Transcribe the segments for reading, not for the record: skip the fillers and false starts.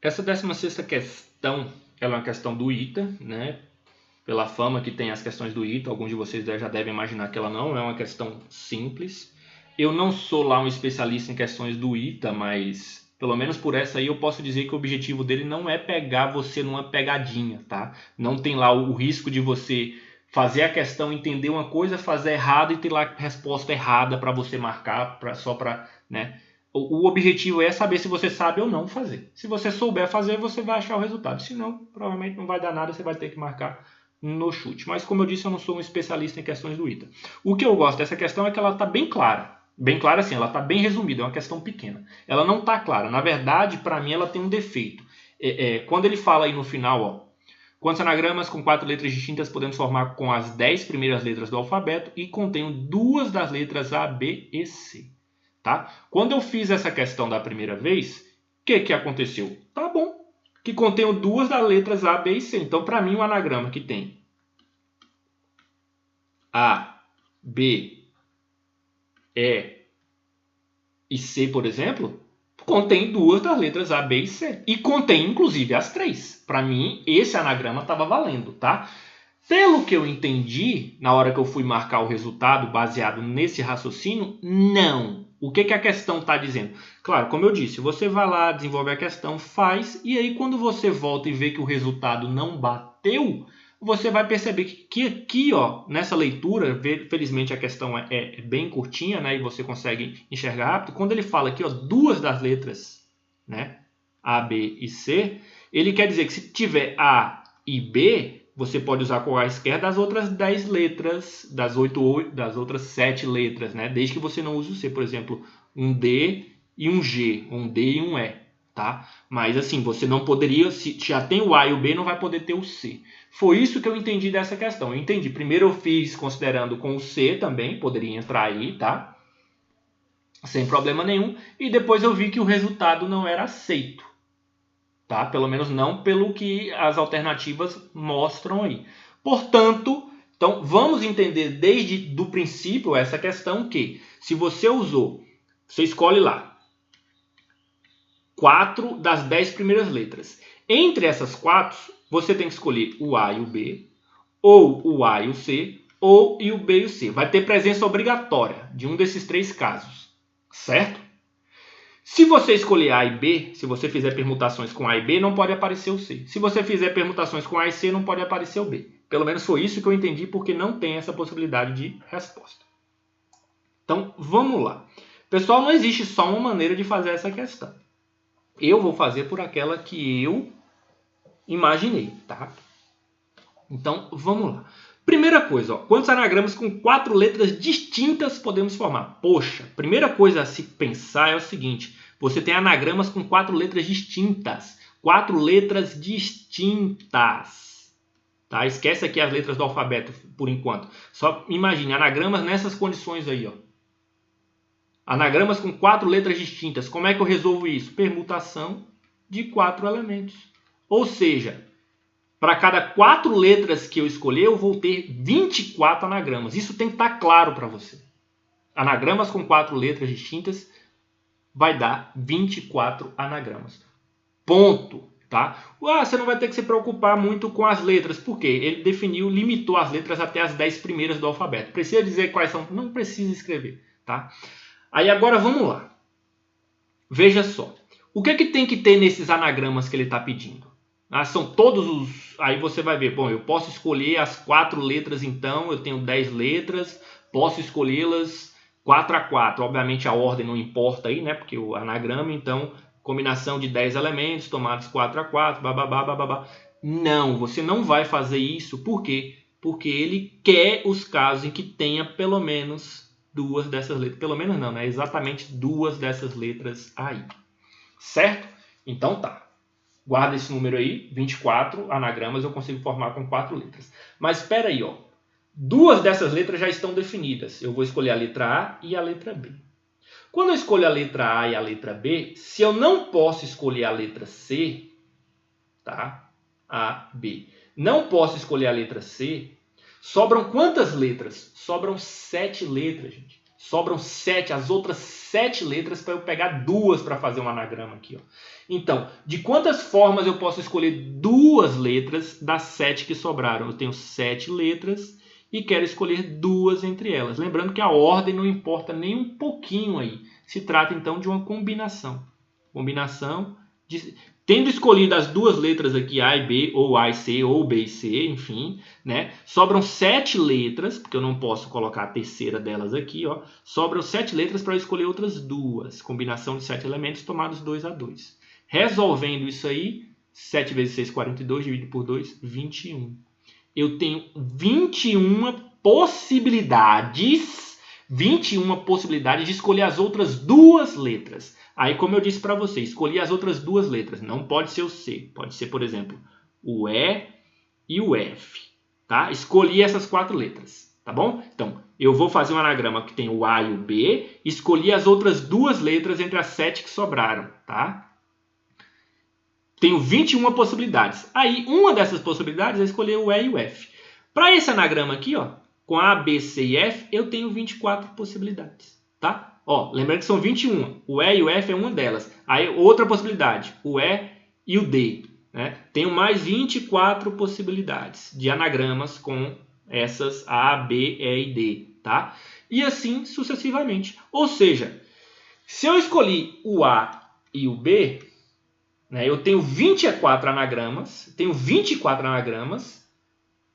Essa 16ª questão, ela é uma questão do ITA, né? Pela fama que tem as questões do ITA, alguns de vocês já devem imaginar que ela não é uma questão simples. Eu não sou lá um especialista em questões do ITA, mas pelo menos por essa aí eu posso dizer que o objetivo dele não é pegar você numa pegadinha, tá? Não tem lá o risco de você fazer a questão, entender uma coisa, fazer errado e ter lá a resposta errada para você marcar, só para, né? O objetivo é saber se você sabe ou não fazer. Se você souber fazer, você vai achar o resultado. Se não, provavelmente não vai dar nada, você vai ter que marcar no chute. Mas como eu disse, eu não sou um especialista em questões do ITA. O que eu gosto dessa questão é que ela está bem clara. Bem clara assim, ela está bem resumida, é uma questão pequena. Ela não está clara. Na verdade, para mim, ela tem um defeito. Quando ele fala aí no final, ó, quantos anagramas com 4 letras distintas podemos formar com as 10 primeiras letras do alfabeto e contém 2 das letras A, B e C. Tá? Quando eu fiz essa questão da primeira vez, o que aconteceu? Tá bom, que contém 2 das letras A, B e C. Então, para mim, o anagrama que tem A, B, E e C, por exemplo, contém 2 das letras A, B e C. E contém, inclusive, as 3. Para mim, esse anagrama estava valendo, tá? Pelo que eu entendi, na hora que eu fui marcar o resultado baseado nesse raciocínio, não. O que a questão está dizendo? Claro, como eu disse, você vai lá, desenvolve a questão, faz, e aí quando você volta e vê que o resultado não bateu, você vai perceber que aqui, ó, nessa leitura, felizmente a questão é bem curtinha, né, e você consegue enxergar rápido. Quando ele fala aqui, ó, 2 das letras, né, A, B e C, ele quer dizer que se tiver A e B, você pode usar quaisquer das outras 10 letras, das outras 7 letras, né? Desde que você não use o C, por exemplo, um D e um G, um D e um E, tá? Mas assim, você não poderia, se já tem o A e o B, não vai poder ter o C. Foi isso que eu entendi dessa questão. Eu entendi. Primeiro eu fiz considerando com o C também, poderia entrar aí, tá? Sem problema nenhum. E depois eu vi que o resultado não era aceito. Tá? Pelo menos não pelo que as alternativas mostram aí. Portanto, então vamos entender desde o princípio essa questão que se você usou, você escolhe lá 4 das 10 primeiras letras. Entre essas 4, você tem que escolher o A e o B, ou o A e o C, ou e o B e o C. Vai ter presença obrigatória de um desses 3 casos, certo? Se você escolher A e B, se você fizer permutações com A e B, não pode aparecer o C. Se você fizer permutações com A e C, não pode aparecer o B. Pelo menos foi isso que eu entendi, porque não tem essa possibilidade de resposta. Então, vamos lá. Pessoal, não existe só uma maneira de fazer essa questão. Eu vou fazer por aquela que eu imaginei, tá? Então, vamos lá. Primeira coisa, ó, quantos anagramas com 4 letras distintas podemos formar? Poxa, primeira coisa a se pensar é o seguinte: você tem anagramas com 4 letras distintas. 4 letras distintas. Tá? Esquece aqui as letras do alfabeto por enquanto. Só imagine anagramas nessas condições aí, ó. Anagramas com 4 letras distintas. Como é que eu resolvo isso? Permutação de 4 elementos. Ou seja, para cada 4 letras que eu escolher, eu vou ter 24 anagramas. Isso tem que estar claro para você. Anagramas com 4 letras distintas vai dar 24 anagramas. Ponto. Tá? Você não vai ter que se preocupar muito com as letras. Por quê? Ele definiu, limitou as letras até as 10 primeiras do alfabeto. Precisa dizer quais são? Não precisa escrever. Tá? Aí agora vamos lá. Veja só. O que tem que ter nesses anagramas que ele está pedindo? São todos os... Aí você vai ver, bom, eu posso escolher as 4 letras então, eu tenho 10 letras, posso escolhê-las 4 a 4. Obviamente a ordem não importa aí, né? Porque o anagrama, então, combinação de 10 elementos, tomados 4 a 4, bababá, bababá. Não, você não vai fazer isso. Por quê? Porque ele quer os casos em que tenha pelo menos 2 dessas letras. Pelo menos não, né? Exatamente 2 dessas letras aí. Certo? Então tá. Guarda esse número aí, 24 anagramas eu consigo formar com 4 letras. Mas espera aí, ó. 2 dessas letras já estão definidas. Eu vou escolher a letra A e a letra B. Quando eu escolho a letra A e a letra B, se eu não posso escolher a letra C, tá? A, B. Não posso escolher a letra C, sobram quantas letras? Sobram 7 letras, gente. Sobram 7, as outras 7 letras para eu pegar 2 para fazer um anagrama aqui. Ó. Então, de quantas formas eu posso escolher 2 letras das 7 que sobraram? Eu tenho 7 letras e quero escolher 2 entre elas. Lembrando que a ordem não importa nem um pouquinho aí. Se trata então de uma combinação. Combinação de... Tendo escolhido as 2 letras aqui, A e B, ou A e C, ou B e C, enfim, né? Sobram 7 letras, porque eu não posso colocar a terceira delas aqui, ó. Sobram 7 letras para eu escolher outras 2. Combinação de 7 elementos tomados 2 a 2. Resolvendo isso aí, 7 vezes 6, 42, dividido por 2, 21. Eu tenho 21 possibilidades de escolher as outras 2 letras. Aí, como eu disse para você, escolhi as outras 2 letras. Não pode ser o C. Pode ser, por exemplo, o E e o F. Tá? Escolhi essas 4 letras. Tá bom? Então, eu vou fazer um anagrama que tem o A e o B. Escolhi as outras 2 letras entre as 7 que sobraram. Tá? Tenho 21 possibilidades. Aí, uma dessas possibilidades é escolher o E e o F. Para esse anagrama aqui, ó, com A, B, C e F, eu tenho 24 possibilidades. Tá? Ó, lembrando que são 21. O E e o F é uma delas. Aí, outra possibilidade, o E e o D. Né? Tenho mais 24 possibilidades de anagramas com essas A, B, E e D. Tá? E assim sucessivamente. Ou seja, se eu escolhi o A e o B, né, eu tenho 24 anagramas.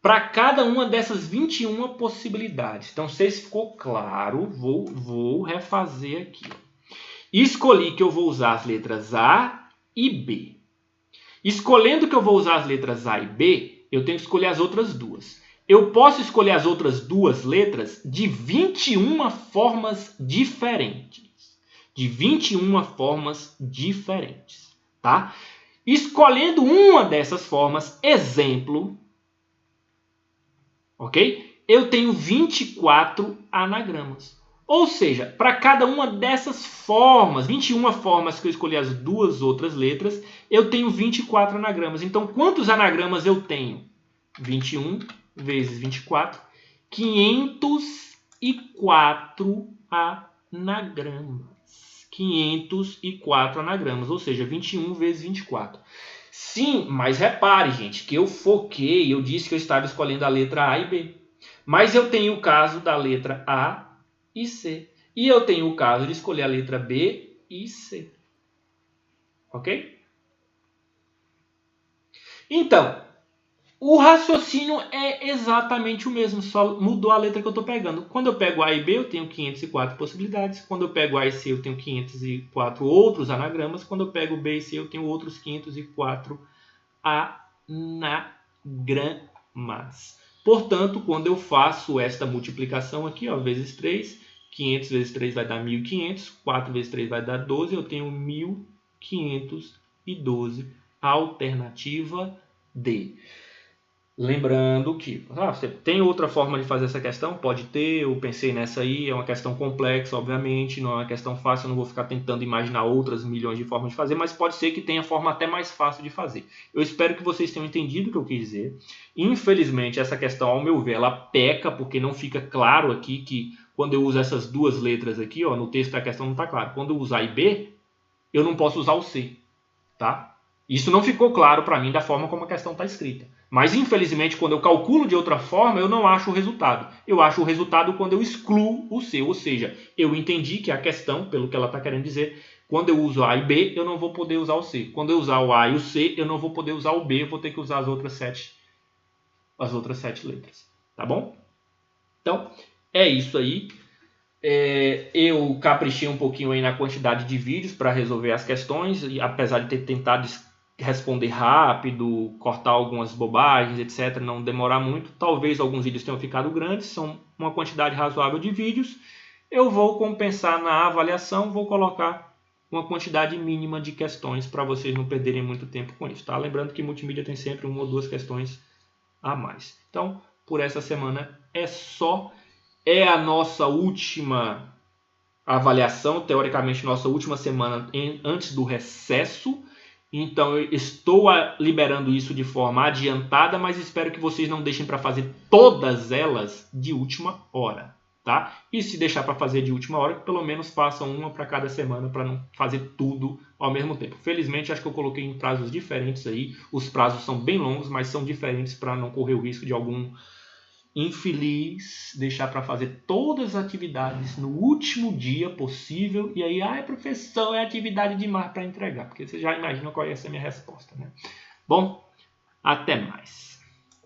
Para cada uma dessas 21 possibilidades. Então, se isso ficou claro, vou refazer aqui. Escolhi que eu vou usar as letras A e B. Escolhendo que eu vou usar as letras A e B, eu tenho que escolher as outras 2. Eu posso escolher as outras 2 letras de 21 formas diferentes. De 21 formas diferentes. Tá? Escolhendo uma dessas formas, exemplo... Ok? Eu tenho 24 anagramas. Ou seja, para cada uma dessas formas, 21 formas que eu escolhi as 2 outras letras, eu tenho 24 anagramas. Então, quantos anagramas eu tenho? 21 vezes 24, 504 anagramas. 504 anagramas, ou seja, 21 vezes 24. Sim, mas repare, gente, que eu foquei, eu disse que eu estava escolhendo a letra A e B. Mas eu tenho o caso da letra A e C. E eu tenho o caso de escolher a letra B e C. Ok? Então, o raciocínio é exatamente o mesmo, só mudou a letra que eu estou pegando. Quando eu pego A e B, eu tenho 504 possibilidades. Quando eu pego A e C, eu tenho 504 outros anagramas. Quando eu pego B e C, eu tenho outros 504 anagramas. Portanto, quando eu faço esta multiplicação aqui, ó, vezes 3, 500 vezes 3 vai dar 1.500, 4 vezes 3 vai dar 12, eu tenho 1.512, alternativa D. Lembrando que você tem outra forma de fazer essa questão? Pode ter, eu pensei nessa aí, é uma questão complexa, obviamente, não é uma questão fácil, eu não vou ficar tentando imaginar outras milhões de formas de fazer, mas pode ser que tenha forma até mais fácil de fazer. Eu espero que vocês tenham entendido o que eu quis dizer. Infelizmente, essa questão, ao meu ver, ela peca, porque não fica claro aqui que quando eu uso essas 2 letras aqui, ó, no texto a questão não está clara. Quando eu usar A e B, eu não posso usar o C, tá? Isso não ficou claro para mim da forma como a questão está escrita. Mas, infelizmente, quando eu calculo de outra forma, eu não acho o resultado. Eu acho o resultado quando eu excluo o C. Ou seja, eu entendi que a questão, pelo que ela está querendo dizer, quando eu uso A e B, eu não vou poder usar o C. Quando eu usar o A e o C, eu não vou poder usar o B. Eu vou ter que usar as outras 7 letras. Tá bom? Então, é isso aí. Eu caprichei um pouquinho aí na quantidade de vídeos para resolver as questões. E apesar de ter tentado responder rápido, cortar algumas bobagens, etc., não demorar muito. Talvez alguns vídeos tenham ficado grandes, são uma quantidade razoável de vídeos. Eu vou compensar na avaliação, vou colocar uma quantidade mínima de questões para vocês não perderem muito tempo com isso. Tá? Lembrando que multimídia tem sempre 1 ou 2 questões a mais. Então, por essa semana é só. É a nossa última avaliação, teoricamente nossa última semana antes do recesso. Então, eu estou liberando isso de forma adiantada, mas espero que vocês não deixem para fazer todas elas de última hora. tá? E se deixar para fazer de última hora, pelo menos façam uma para cada semana para não fazer tudo ao mesmo tempo. Felizmente, acho que eu coloquei em prazos diferentes aí. Os prazos são bem longos, mas são diferentes para não correr o risco de algum infeliz deixar para fazer todas as atividades no último dia possível. E aí, professor, é atividade demais para entregar. Porque você já imagina qual ia ser a minha resposta, né? Bom, até mais.